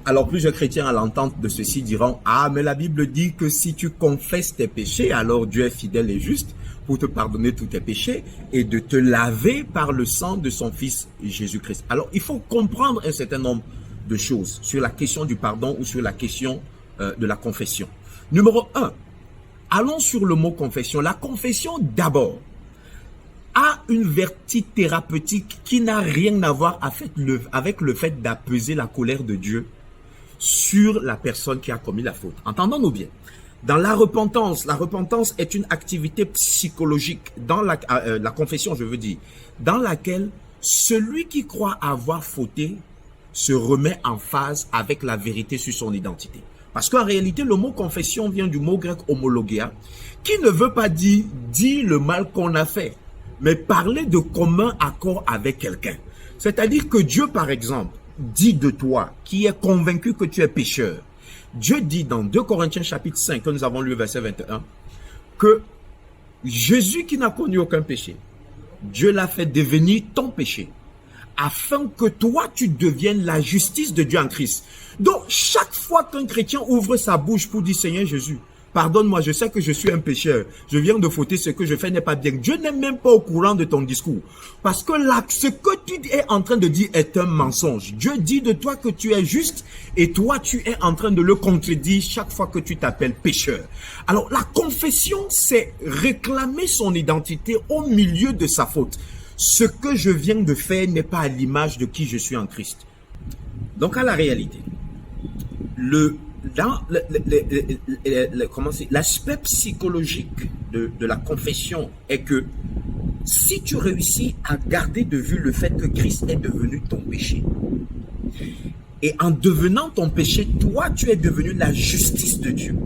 Alors plusieurs chrétiens à l'entente de ceci diront, ah mais la Bible dit que si tu confesses tes péchés, alors Dieu est fidèle et juste pour te pardonner tous tes péchés et de te laver par le sang de son Fils Jésus-Christ. Alors il faut comprendre un certain nombre de choses sur la question du pardon ou sur la question de la confession. Numéro 1, allons sur le mot confession. La confession d'abord a une vertu thérapeutique qui n'a rien à voir avec le fait d'apaiser la colère de Dieu sur la personne qui a commis la faute. Entendons-nous bien. Dans la repentance est une activité psychologique, dans la confession je veux dire, dans laquelle celui qui croit avoir fauté se remet en phase avec la vérité sur son identité. Parce qu'en réalité, le mot confession vient du mot grec homologia, qui ne veut pas dire le mal qu'on a fait, mais parler de commun accord avec quelqu'un. C'est-à-dire que Dieu, par exemple, dit de toi, qui est convaincu que tu es pécheur. Dieu dit dans 2 Corinthiens chapitre 5, que nous avons lu verset 21, que Jésus qui n'a connu aucun péché, Dieu l'a fait devenir ton péché, afin que toi, tu deviennes la justice de Dieu en Christ. Donc, chaque fois qu'un chrétien ouvre sa bouche pour dire, Seigneur Jésus, pardonne-moi, je sais que je suis un pécheur, je viens de fauter, ce que je fais n'est pas bien. Dieu n'est même pas au courant de ton discours. Parce que là, ce que tu es en train de dire est un mensonge. Dieu dit de toi que tu es juste et toi, tu es en train de le contredire chaque fois que tu t'appelles pécheur. Alors, la confession, c'est réclamer son identité au milieu de sa faute. Ce que je viens de faire n'est pas à l'image de qui je suis en Christ. Donc, à la réalité, l'aspect psychologique de la confession est que si tu réussis à garder de vue le fait que Christ est devenu ton péché, et en devenant ton péché, toi, tu es devenu la justice de Dieu,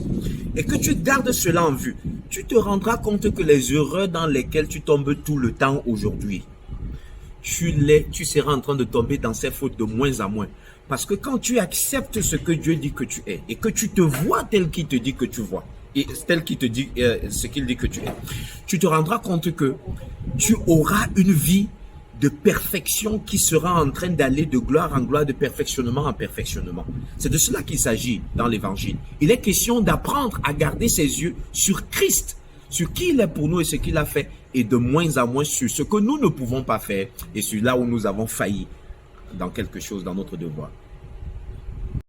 et que tu gardes cela en vue, tu te rendras compte que les erreurs dans lesquelles tu tombes tout le temps aujourd'hui, tu seras en train de tomber dans ces fautes de moins en moins. Parce que quand tu acceptes ce que Dieu dit que tu es, et que tu te vois tel qu'il te dit que tu vois, et tel qu'il te dit ce qu'il dit que tu es, tu te rendras compte que tu auras une vie de perfection qui sera en train d'aller de gloire en gloire, de perfectionnement en perfectionnement. C'est de cela qu'il s'agit dans l'évangile. Il est question d'apprendre à garder ses yeux sur Christ, sur qui il est pour nous et ce qu'il a fait, et de moins en moins sur ce que nous ne pouvons pas faire, et sur là où nous avons failli dans quelque chose, dans notre devoir.